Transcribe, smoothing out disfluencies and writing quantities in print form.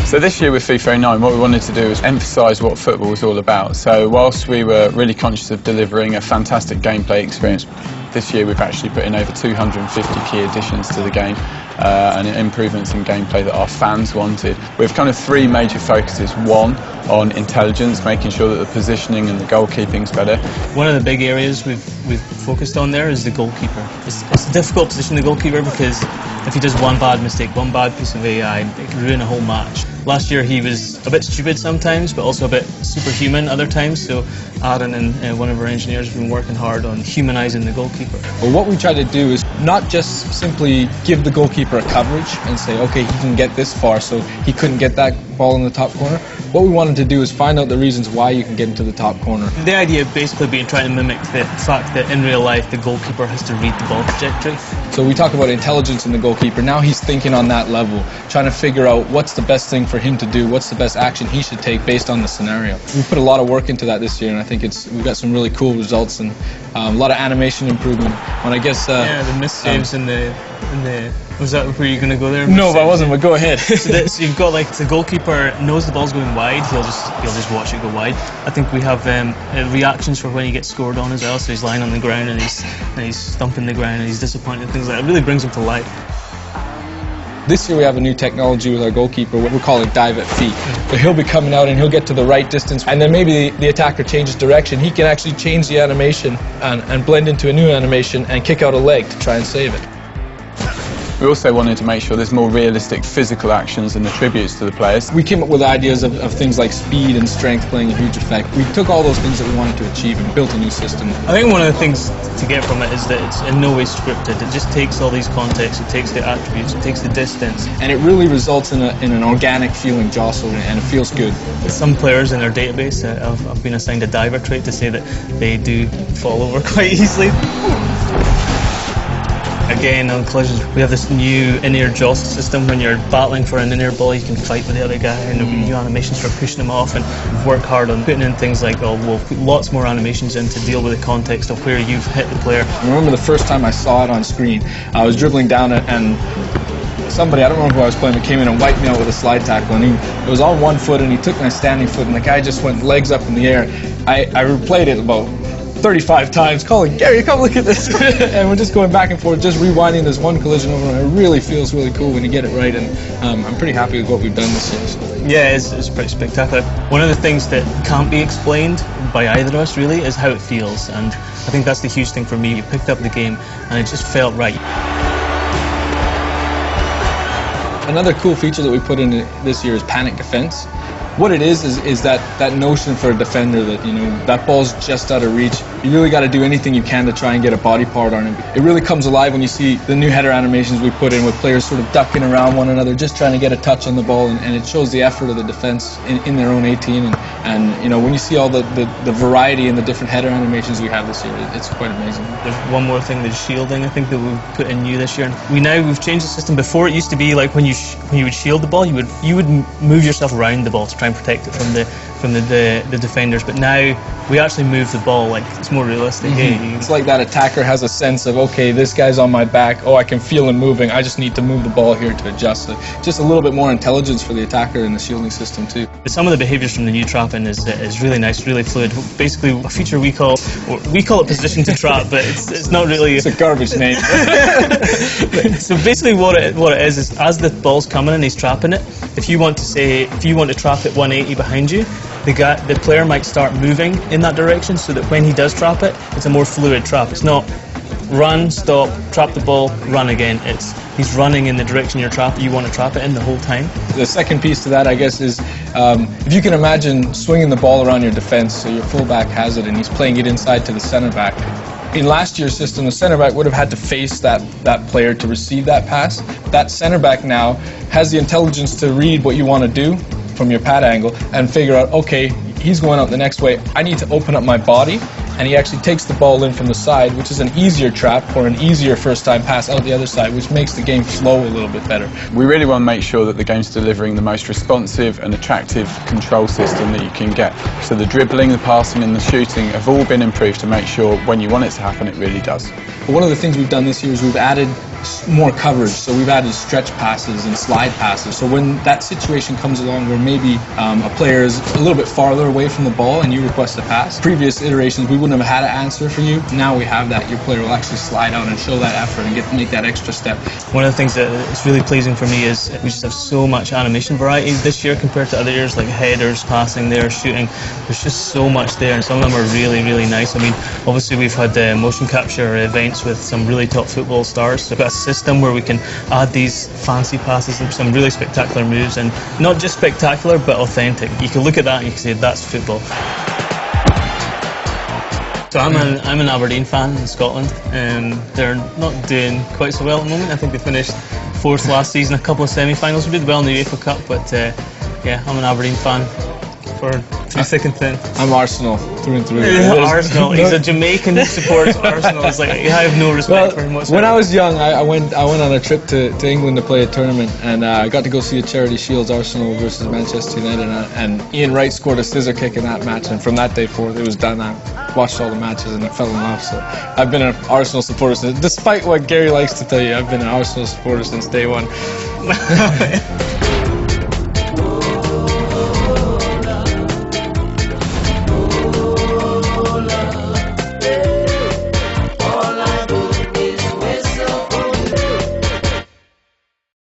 So this year with FIFA 09, what we wanted to do was emphasise what football was all about. So whilst we were really conscious of delivering a fantastic gameplay experience, this year we've actually put in over 250 key additions to the game and improvements in gameplay that our fans wanted. We've kind of three major focuses. One, on intelligence, making sure that the positioning and the goalkeeping's better. One of the big areas we've focused on there is the goalkeeper. It's a difficult position, the goalkeeper, because if he does one bad mistake, one bad piece of AI, it can ruin a whole match. Last year he was a bit stupid sometimes, but also a bit superhuman other times, so Aaron and one of our engineers have been working hard on humanising the goalkeeper. Well, what we try to do is not just simply give the goalkeeper a coverage and say, okay, he can get this far, so he couldn't get that ball in the top corner. What we wanted to do is find out the reasons why you can get into the top corner. The idea basically being trying to mimic the fact that in real life the goalkeeper has to read the ball trajectory. So we talk about intelligence in the goalkeeper. Now he's thinking on that level, trying to figure out what's the best thing for him to do, what's the best action he should take based on the scenario. We put a lot of work into that this year, and I think we've got some really cool results and a lot of animation improvement. And I guess yeah, the miss saves in the was that where you're going to go there? No, but I wasn't, but go ahead. So you've got, like, the goalkeeper knows the ball's going wide, he'll just watch it go wide. I think we have reactions for when he gets scored on as well, so he's lying on the ground and he's stumping the ground and he's disappointed and things like that. It really brings him to life. This year we have a new technology with our goalkeeper, what we're calling dive at feet. So he'll be coming out and he'll get to the right distance, and then maybe the attacker changes direction. He can actually change the animation and blend into a new animation and kick out a leg to try and save it. We also wanted to make sure there's more realistic physical actions and attributes to the players. We came up with ideas of things like speed and strength playing a huge effect. We took all those things that we wanted to achieve and built a new system. I think one of the things to get from it is that it's in no way scripted. It just takes all these contexts, it takes the attributes, it takes the distance. And it really results in an organic feeling jostle, and it feels good. Some players in our database have been assigned a diver trait to say that they do fall over quite easily. Again, on collisions, we have this new in-air jostle system. When you're battling for an in-air ball, you can fight with the other guy, and there'll be new animations for pushing him off, and we've worked hard on putting in things like, we'll put lots more animations in to deal with the context of where you've hit the player. I remember the first time I saw it on screen, I was dribbling down it, and somebody, I don't remember who I was playing, but came in and wiped me out with a slide tackle, and it was on one foot, and he took my standing foot, and the guy just went legs up in the air. I replayed it about 35 times, calling, Gary, come look at this. And we're just going back and forth, just rewinding this one collision over, and it really feels really cool when you get it right, and I'm pretty happy with what we've done this year. So. Yeah, it's pretty spectacular. One of the things that can't be explained by either of us, really, is how it feels, and I think that's the huge thing for me. You picked up the game, and it just felt right. Another cool feature that we put in this year is panic defense. What it is that notion for a defender that, that ball's just out of reach. You really got to do anything you can to try and get a body part on it. It really comes alive when you see the new header animations we put in with players sort of ducking around one another, just trying to get a touch on the ball, and it shows the effort of the defense in their own 18. And when you see all the variety and the different header animations we have this year, it's quite amazing. There's one more thing, the shielding, I think, that we've put in new this year. We've changed the system. Before, it used to be like when you would shield the ball, you would move yourself around the ball to try and protect it from the defenders, but now we actually move the ball, like, it's more realistic. It's like that attacker has a sense of, okay, this guy's on my back, I can feel him moving, I just need to move the ball here to adjust it. Just a little bit more intelligence for the attacker in the shielding system too. Some of the behaviours from the new trapping is really nice, really fluid. Basically, a feature we call it position to trap, but it's not really. It's a garbage name. So basically what it is as the ball's coming and he's trapping it, if you want to trap it 180 behind you, the player might start moving in that direction, so that when he does trap it, it's a more fluid trap. It's not run, stop, trap the ball, run again. He's running in the direction you want to trap it in the whole time. The second piece to that, I guess, is if you can imagine swinging the ball around your defense, so your fullback has it and he's playing it inside to the center back. In last year's system, the center back would have had to face that player to receive that pass. That center back now has the intelligence to read what you want to do from your pad angle and figure out, okay, he's going out the next way, I need to open up my body, and he actually takes the ball in from the side, which is an easier trap or an easier first-time pass out the other side, which makes the game flow a little bit better. We really want to make sure that the game's delivering the most responsive and attractive control system that you can get. So the dribbling, the passing and the shooting have all been improved to make sure when you want it to happen, it really does. But one of the things we've done this year is we've added more coverage. So we've added stretch passes and slide passes. So when that situation comes along where maybe a player is a little bit farther away from the ball and you request a pass, previous iterations we wouldn't have had an answer for you. Now we have that. Your player will actually slide out and show that effort and make that extra step. One of the things that is really pleasing for me is we just have so much animation variety this year compared to other years, like headers, passing there, shooting. There's just so much there, and some of them are really, really nice. I mean, obviously we've had motion capture events with some really top football stars. So we've got a system where we can add these fancy passes and some really spectacular moves, and not just spectacular but authentic. You can look at that and you can say that's football. So I'm an Aberdeen fan in Scotland, and they're not doing quite so well at the moment. I think they finished 4th last season, a couple of semi-finals. We did well in the UEFA Cup, but yeah, I'm an Aberdeen fan for through thick and thin. I'm Arsenal through and through. Arsenal. He's a Jamaican who supports Arsenal. It's like, I have no respect for him whatsoever. When I was young, I went on a trip to England to play a tournament, and I got to go see a Charity Shields, Arsenal versus Manchester United, and Ian Wright scored a scissor kick in that match, and from that day forth it was done. I watched all the matches and I fell in love. So I've been an Arsenal supporter since, despite what Gary likes to tell you, I've been an Arsenal supporter since day one.